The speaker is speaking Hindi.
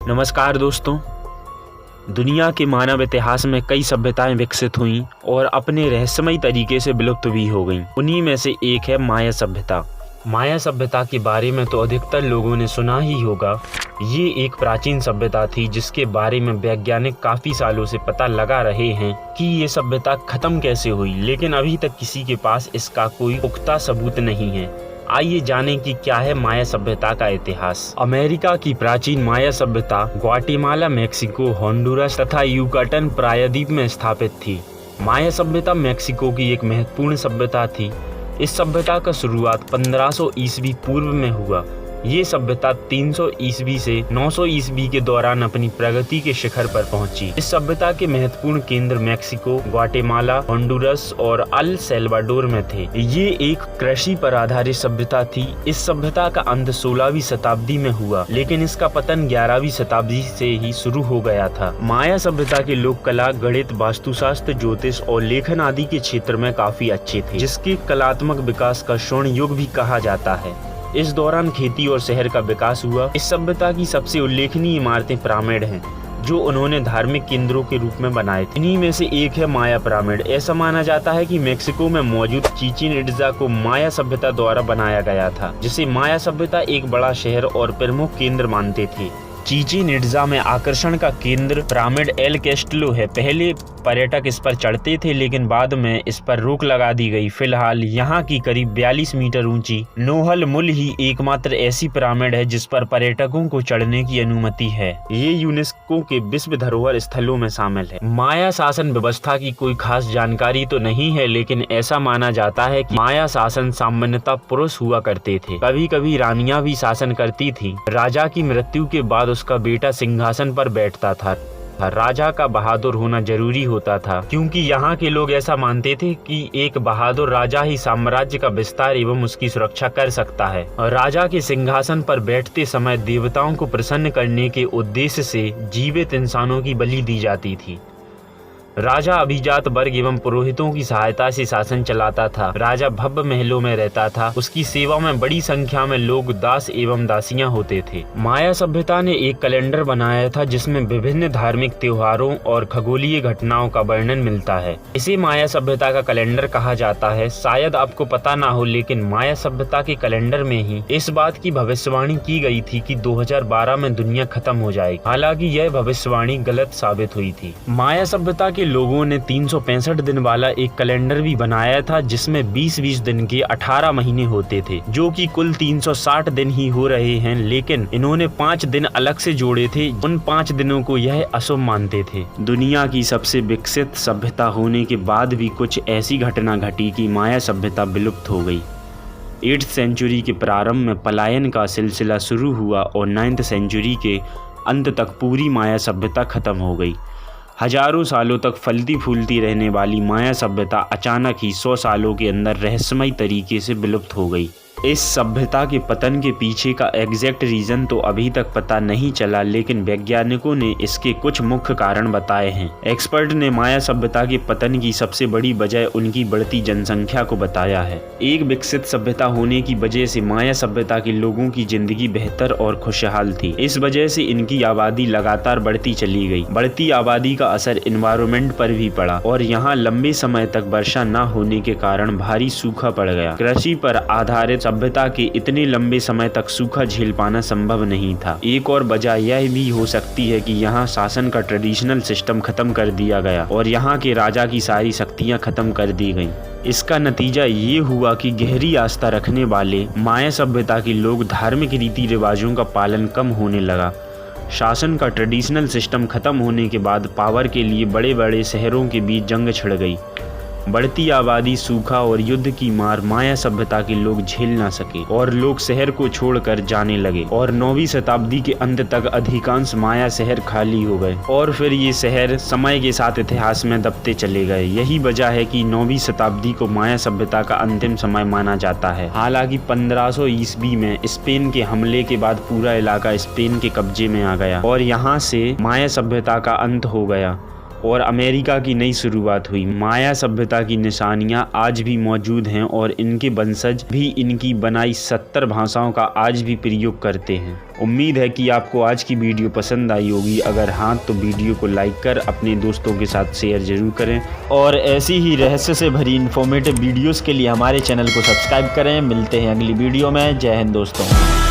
नमस्कार दोस्तों। दुनिया के मानव इतिहास में कई सभ्यताएं विकसित हुईं और अपने रहस्यमयी तरीके से विलुप्त भी हो गईं। उन्हीं में से एक है माया सभ्यता। माया सभ्यता के बारे में तो अधिकतर लोगों ने सुना ही होगा। ये एक प्राचीन सभ्यता थी जिसके बारे में वैज्ञानिक काफी सालों से पता लगा रहे हैं कि ये सभ्यता खत्म कैसे हुई, लेकिन अभी तक किसी के पास इसका कोई पुख्ता सबूत नहीं है। आइए जानें कि क्या है माया सभ्यता का इतिहास। अमेरिका की प्राचीन माया सभ्यता ग्वाटेमाला, मेक्सिको, होंडुरस तथा युकाटन प्रायद्वीप में स्थापित थी। माया सभ्यता मेक्सिको की एक महत्वपूर्ण सभ्यता थी। इस सभ्यता का शुरुआत 1500 ईस्वी पूर्व में हुआ। ये सभ्यता 300 ईस्वी से 900 ईस्वी के दौरान अपनी प्रगति के शिखर पर पहुंची। इस सभ्यता के महत्वपूर्ण केंद्र मेक्सिको, ग्वाटेमाला, होंडुरस और अल सैल्वाडोर में थे। ये एक कृषि पर आधारित सभ्यता थी। इस सभ्यता का अंत 16वीं शताब्दी में हुआ, लेकिन इसका पतन 11वीं शताब्दी से ही शुरू हो गया था। माया सभ्यता के लोग कला, गणित, वास्तुशास्त्र, ज्योतिष और लेखन आदि के क्षेत्र में काफी अच्छे थे, जिसके कलात्मक विकास का स्वर्ण युग भी कहा जाता है। इस दौरान खेती और शहर का विकास हुआ। इस सभ्यता की सबसे उल्लेखनीय इमारतें पिरामिड हैं, जो उन्होंने धार्मिक केंद्रों के रूप में बनाए थे। इन्हीं में से एक है माया पिरामिड। ऐसा माना जाता है कि मेक्सिको में मौजूद चिचिन इट्जा को माया सभ्यता द्वारा बनाया गया था, जिसे माया सभ्यता एक बड़ा शहर और प्रमुख केंद्र मानते थे। चिचिन इट्जा में आकर्षण का केंद्र पिरामिड एल कैस्टलो है। पहले पर्यटक इस पर चढ़ते थे, लेकिन बाद में इस पर रोक लगा दी गई। फिलहाल यहाँ की करीब 42 मीटर ऊंची नोहल मुल ही एकमात्र ऐसी पिरामिड है जिस पर पर्यटकों को चढ़ने की अनुमति है। ये यूनेस्को के विश्व धरोहर स्थलों में शामिल है। माया शासन व्यवस्था की कोई खास जानकारी तो नहीं है, लेकिन ऐसा माना जाता है कि माया शासन सामान्यतः पुरुष हुआ करते थे। कभी कभी रानियां भी शासन करती थी। राजा की मृत्यु के बाद उसका बेटा सिंहासन पर बैठता था। राजा का बहादुर होना जरूरी होता था, क्योंकि यहाँ के लोग ऐसा मानते थे कि एक बहादुर राजा ही साम्राज्य का विस्तार एवं उसकी सुरक्षा कर सकता है। राजा के सिंहासन पर बैठते समय देवताओं को प्रसन्न करने के उद्देश्य से जीवित इंसानों की बलि दी जाती थी। राजा अभिजात वर्ग एवं पुरोहितों की सहायता से शासन चलाता था। राजा भव्य महलों में रहता था। उसकी सेवा में बड़ी संख्या में लोग दास एवं दासियां होते थे। माया सभ्यता ने एक कैलेंडर बनाया था जिसमें विभिन्न धार्मिक त्योहारों और खगोलीय घटनाओं का वर्णन मिलता है। इसे माया सभ्यता का कैलेंडर कहा जाता है। शायद आपको पता ना हो, लेकिन माया सभ्यता के कैलेंडर में ही इस बात की भविष्यवाणी की गई थी कि 2012 में दुनिया खत्म हो जाएगी। हालांकि यह भविष्यवाणी गलत साबित हुई थी। माया सभ्यता के लोगों ने 365 दिन वाला एक कैलेंडर भी बनाया था, जिसमें 20-20 दिन के 18 महीने होते थे, जो कि कुल 360 दिन ही हो रहे हैं। लेकिन इन्होंने 5 दिन अलग से जोड़े थे। उन 5 दिनों को यह अशुभ मानते थे। दुनिया की सबसे विकसित सभ्यता होने के बाद भी कुछ ऐसी घटना घटी कि माया सभ्यता विलुप्त हो गई। 8th सेंचुरी के प्रारंभ में पलायन का सिलसिला शुरू हुआ और 9th सेंचुरी के अंत तक पूरी माया सभ्यता खत्म हो गई। हजारों सालों तक फलती फूलती रहने वाली माया सभ्यता अचानक ही 100 सालों के अंदर रहस्यमयी तरीके से विलुप्त हो गई। इस सभ्यता के पतन के पीछे का एग्जैक्ट रीजन तो अभी तक पता नहीं चला, लेकिन वैज्ञानिकों ने इसके कुछ मुख्य कारण बताए हैं। एक्सपर्ट ने माया सभ्यता के पतन की सबसे बड़ी वजह उनकी बढ़ती जनसंख्या को बताया है। एक विकसित सभ्यता होने की वजह से माया सभ्यता के लोगों की जिंदगी बेहतर और खुशहाल थी। इस वजह से इनकी आबादी लगातार बढ़ती चली गई। बढ़ती आबादी का असर एनवायरनमेंट पर भी पड़ा और यहाँ लंबे समय तक वर्षा न होने के कारण भारी सूखा पड़ गया। कृषि पर आधारित सभ्यता के इतने लंबे समय तक सूखा झेल पाना संभव नहीं था। एक और वजह यह भी हो सकती है कि यहाँ शासन का ट्रेडिशनल सिस्टम खत्म कर दिया गया और यहाँ के राजा की सारी शक्तियाँ खत्म कर दी गईं। इसका नतीजा ये हुआ कि गहरी आस्था रखने वाले माया सभ्यता के लोग धार्मिक रीति रिवाजों का पालन कम होने लगा। शासन का ट्रेडिशनल सिस्टम खत्म होने के बाद पावर के लिए बड़े बड़े शहरों के बीच जंग छिड़ गई। बढ़ती आबादी, सूखा और युद्ध की मार माया सभ्यता के लोग झेल ना सके और लोग शहर को छोड़कर जाने लगे और 9वीं शताब्दी के अंत तक अधिकांश माया शहर खाली हो गए और फिर ये शहर समय के साथ इतिहास में दबते चले गए। यही वजह है कि 9वीं शताब्दी को माया सभ्यता का अंतिम समय माना जाता है। हालांकि 1500 ईस्वी में स्पेन के हमले के बाद पूरा इलाका स्पेन के कब्जे में आ गया और यहाँ से माया सभ्यता का अंत हो गया। और अमेरिका की नई शुरुआत हुई। माया सभ्यता की निशानियां आज भी मौजूद हैं और इनके वंशज भी इनकी बनाई 70 भाषाओं का आज भी प्रयोग करते हैं। उम्मीद है कि आपको आज की वीडियो पसंद आई होगी। अगर हाँ तो वीडियो को लाइक कर अपने दोस्तों के साथ शेयर जरूर करें और ऐसी ही रहस्य से भरी इन्फॉर्मेटिव वीडियोस के लिए हमारे चैनल को सब्सक्राइब करें। मिलते हैं अगली वीडियो में। जय हिंद दोस्तों।